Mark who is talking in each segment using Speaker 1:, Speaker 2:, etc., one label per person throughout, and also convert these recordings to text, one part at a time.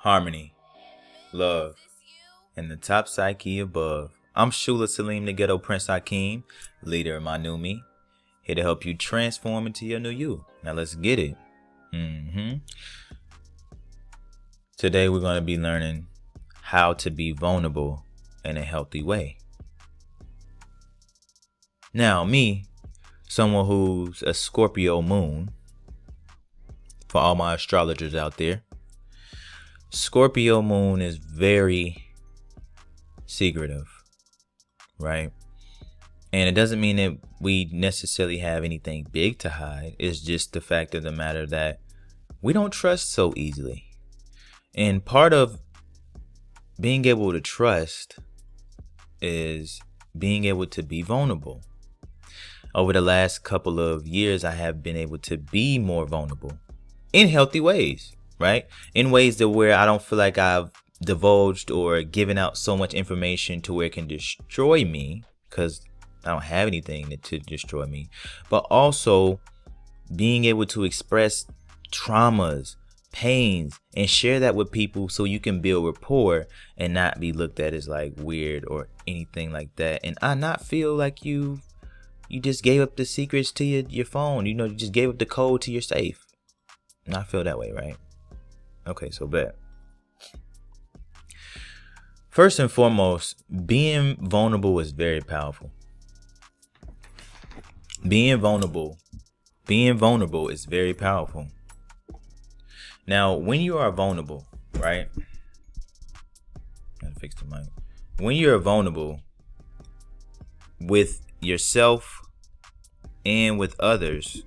Speaker 1: harmony, love, and the top psyche above. I'm Shula Salim, the Ghetto Prince Hakeem, leader of my new me, here to help you transform into your new you. Now let's get it. Today we're going to be learning how to be vulnerable in a healthy way. Now me, someone who's a Scorpio moon, for all my astrologers out there, Scorpio moon is very secretive, right? And it doesn't mean that we necessarily have anything big to hide. It's just the fact of the matter that we don't trust so easily. And part of being able to trust is being able to be vulnerable. Over the last couple of years, I have been able to be more vulnerable in healthy ways, right? In ways that where I don't feel like I've divulged or given out so much information to where it can destroy me, because I don't have anything to destroy me, but also being able to express traumas, pains, and share that with people so you can build rapport and not be looked at as like weird or anything like that. And I not feel like you just gave up the secrets to your phone. You just gave up the code to your safe. And I feel that way, right? Okay, so bet. First and foremost, being vulnerable is very powerful. Being vulnerable is very powerful. Now, when you are vulnerable, right? Gotta fix the mic. When you're vulnerable with yourself and with others,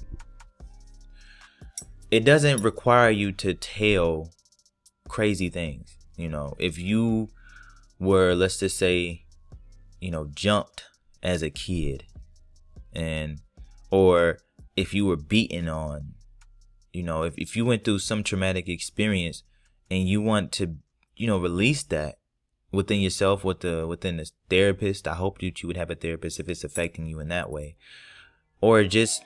Speaker 1: it doesn't require you to tell crazy things. If you were, let's just say, jumped as a kid, or if you were beaten on, if you went through some traumatic experience and you want to, release that within yourself, within the therapist. I hope that you would have a therapist if it's affecting you in that way, or just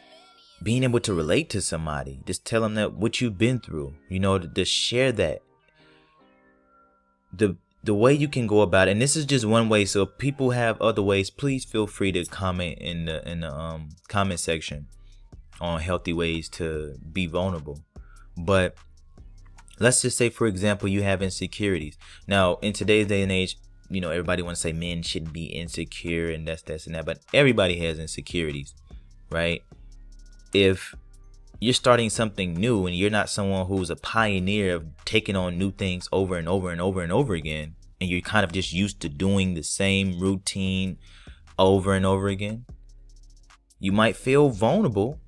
Speaker 1: being able to relate to somebody, just tell them that what you've been through, to share that. The way you can go about it, and this is just one way, so if people have other ways, please feel free to comment in the comment section on healthy ways to be vulnerable. But let's just say, for example, you have insecurities. Now, in today's day and age, everybody wants to say men shouldn't be insecure and that's and that, but everybody has insecurities, right? If you're starting something new and you're not someone who's a pioneer of taking on new things over and over and over and over again, and you're kind of just used to doing the same routine over and over again, you might feel vulnerable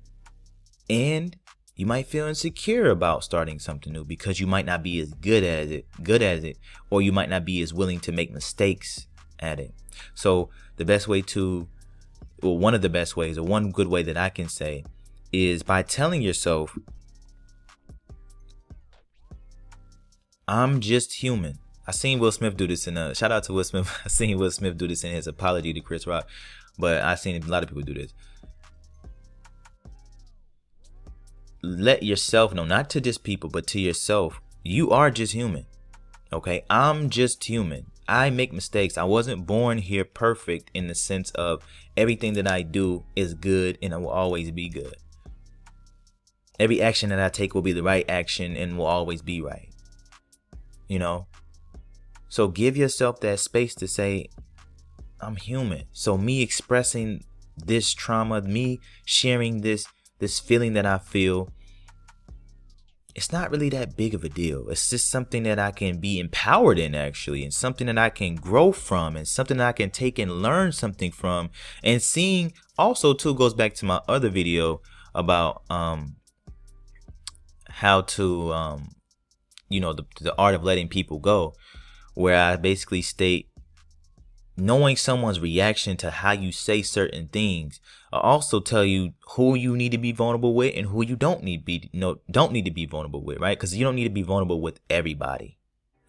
Speaker 1: and you might feel insecure about starting something new because you might not be as good at it, or you might not be as willing to make mistakes at it. So one of the best ways, or one good way that I can say, is by telling yourself, I'm just human. I seen Will Smith do this shout out to Will Smith. I seen Will Smith do this in his apology to Chris Rock, but I seen a lot of people do this. Let yourself know, not to just people, but to yourself, you are just human. Okay, I'm just human. I make mistakes. I wasn't born here perfect in the sense of everything that I do is good and it will always be good. Every action that I take will be the right action and will always be right. So give yourself that space to say, I'm human. So me expressing this trauma, me sharing this feeling that I feel, it's not really that big of a deal. It's just something that I can be empowered in, actually, and something that I can grow from, and something that I can take and learn something from. And seeing also too goes back to my other video about how to the art of letting people go, where I basically state knowing someone's reaction to how you say certain things. I also tell you who you need to be vulnerable with and who you don't need to be vulnerable with, right? Because you don't need to be vulnerable with everybody.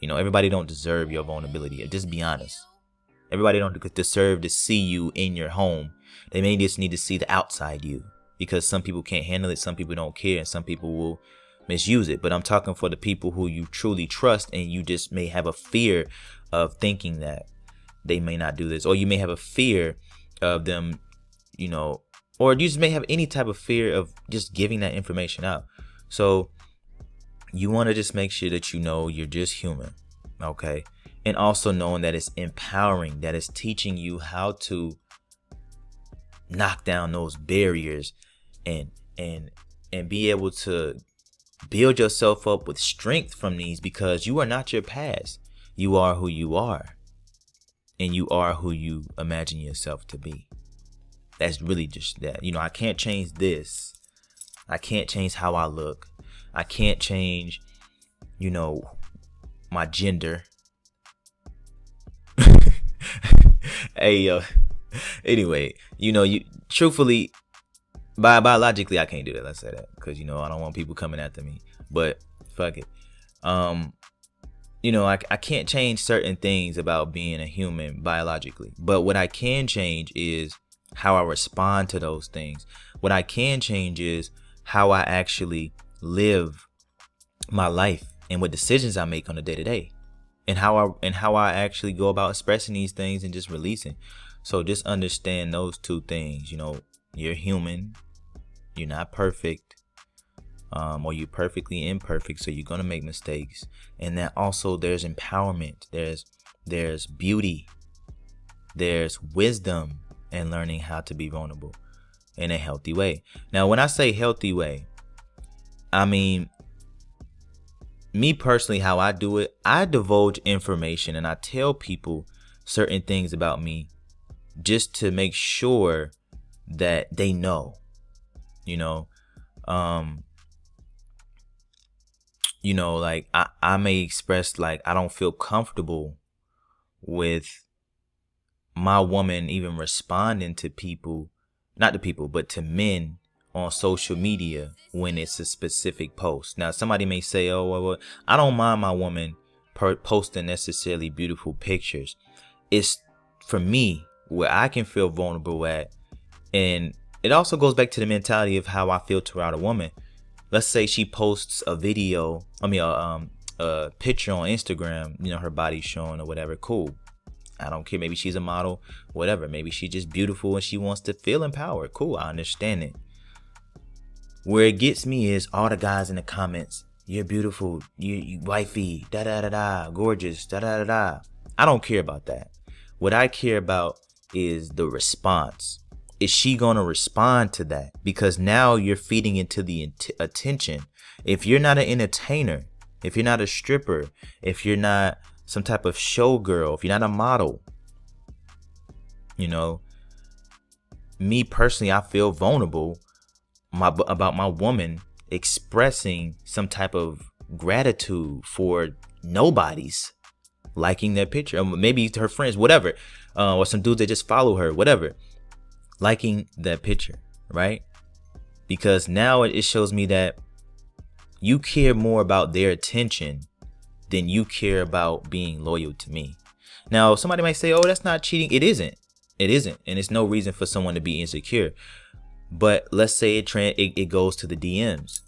Speaker 1: Everybody don't deserve your vulnerability. Just be honest. Everybody don't deserve to see you in your home. They may just need to see the outside you, because some people can't handle it, some people don't care, and some people will misuse it. But I'm talking for the people who you truly trust, and you just may have a fear of thinking that they may not do this, or you may have a fear of them, or you just may have any type of fear of just giving that information out. So you want to just make sure that you're just human, okay? And also knowing that it's empowering, that it's teaching you how to knock down those barriers and be able to build yourself up with strength from these, because you are not your past. You are who you are, and you are who you imagine yourself to be. That's really just that. I can't change this. I can't change how I look. I can't change, my gender. Hey, yo. Anyway, truthfully, biologically, I can't do that. Let's say that, because I don't want people coming after me. But fuck it. I can't change certain things about being a human biologically. But what I can change is how I respond to those things. What I can change is how I actually live my life and what decisions I make on a day-to-day, and how I actually go about expressing these things and just releasing. So just understand those two things. You're human. You're not perfect. Or you're perfectly imperfect, so you're gonna make mistakes. And that also there's empowerment. There's beauty. There's wisdom in learning how to be vulnerable in a healthy way. Now, when I say healthy way, I mean, me personally, how I do it, I divulge information and I tell people certain things about me just to make sure that they know, like I may express like I don't feel comfortable with my woman even responding to people, not to people, but to men on social media when it's a specific post. Now, somebody may say, oh, well, I don't mind my woman posting necessarily beautiful pictures. It's for me where I can feel vulnerable at. And it also goes back to the mentality of how I feel toward a woman. Let's say she posts a video, a picture on Instagram, her body showing or whatever. Cool. I don't care. Maybe she's a model, whatever. Maybe she's just beautiful and she wants to feel empowered. Cool. I understand it. Where it gets me is all the guys in the comments. You're beautiful. You wifey. Da da da da. Gorgeous. Da da da da. I don't care about that. What I care about is the response. Is she going to respond to that? Because now you're feeding into the attention. If you're not an entertainer, if you're not a stripper, if you're not some type of showgirl, if you're not a model, me personally, I feel vulnerable about my woman expressing some type of gratitude for nobody's liking their picture, or maybe her friends, whatever, or some dudes that just follow her, whatever, liking that picture, right? Because now it shows me that you care more about their attention than you care about being loyal to me. Now, somebody might say, oh, that's not cheating. It isn't. And it's no reason for someone to be insecure. But let's say it goes to the DMs.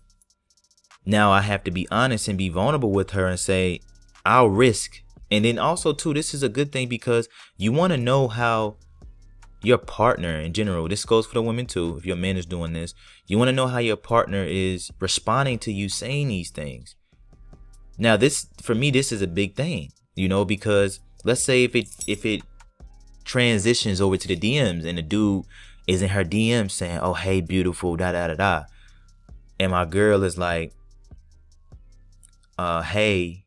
Speaker 1: Now I have to be honest and be vulnerable with her and say, I'll risk. And then also too, this is a good thing because you want to know how your partner in general, this goes for the women too, if your man is doing this, you want to know how your partner is responding to you saying these things. Now this, for me, this is a big thing, because let's say if it transitions over to the DMs and the dude is in her DM saying, oh, hey, beautiful, da da da da. And my girl is like, hey,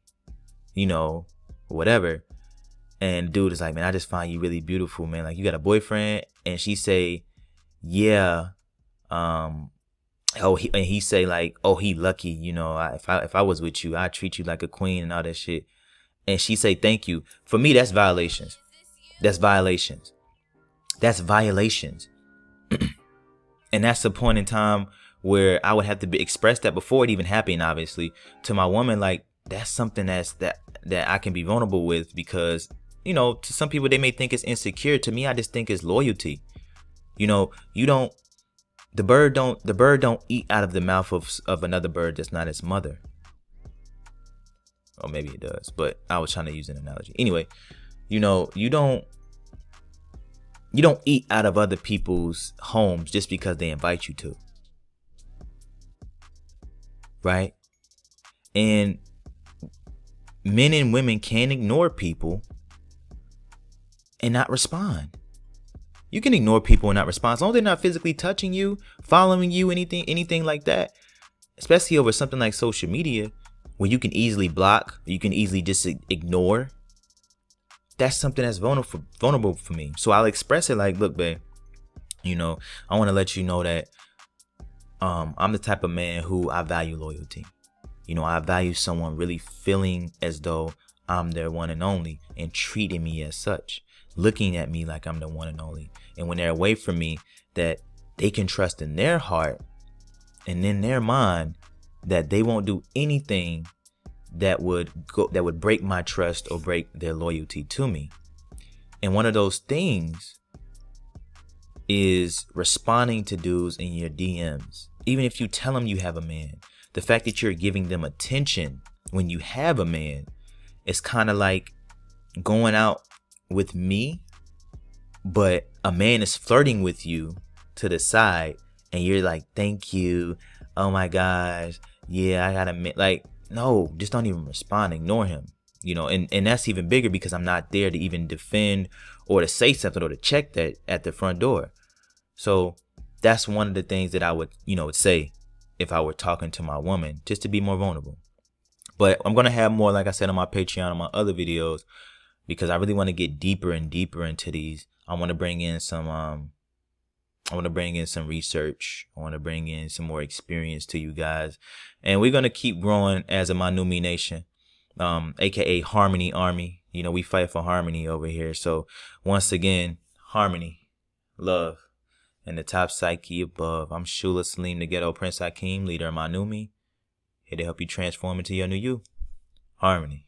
Speaker 1: whatever. And dude is like, man, I just find you really beautiful, man. Like, you got a boyfriend? And she say, yeah. He say like, oh, he lucky, if I was with you, I'd treat you like a queen and all that shit. And she say, thank you. For me, that's violations. That's violations. That's violations. And that's the point in time where I would have to express that before it even happened, obviously, to my woman. Like, that's something that I can be vulnerable with because, to some people, they may think it's insecure. To me, I just think it's loyalty. You don't The bird don't eat out of the mouth of another bird that's not its mother. Or maybe it does, but I was trying to use an analogy. Anyway, you don't eat out of other people's homes just because they invite you to. Right? And men and women can ignore people and not respond. You can ignore people and not respond. As long as they're not physically touching you, following you, anything like that. Especially over something like social media, where you can easily block, you can easily just ignore. That's something that's vulnerable for me. So I'll express it like, look, babe, I want to let you know that I'm the type of man who I value loyalty. I value someone really feeling as though I'm their one and only and treating me as such, looking at me like I'm the one and only. And when they're away from me, that they can trust in their heart and in their mind that they won't do anything that would break my trust or break their loyalty to me. And one of those things is responding to dudes in your DMs. Even if you tell them you have a man, the fact that you're giving them attention when you have a man is kind of like going out with me, but a man is flirting with you to the side and you're like, thank you. Oh my gosh. Yeah, I got a man. Like, no, just don't even respond. Ignore him. And that's even bigger because I'm not there to even defend or to say something or to check that at the front door. So that's one of the things that I would say if I were talking to my woman, just to be more vulnerable. But I'm going to have more, like I said, on my Patreon, on my other videos, because I really want to get deeper and deeper into these. I want to bring in some research. I want to bring in some more experience to you guys. And we're going to keep growing as a Manumi Nation, aka Harmony Army. We fight for harmony over here. So once again, harmony, love, and the top psyche above. I'm Shula Salim, the Ghetto Prince Hakeem, leader of Manumi, here to help you transform into your new you. Harmony.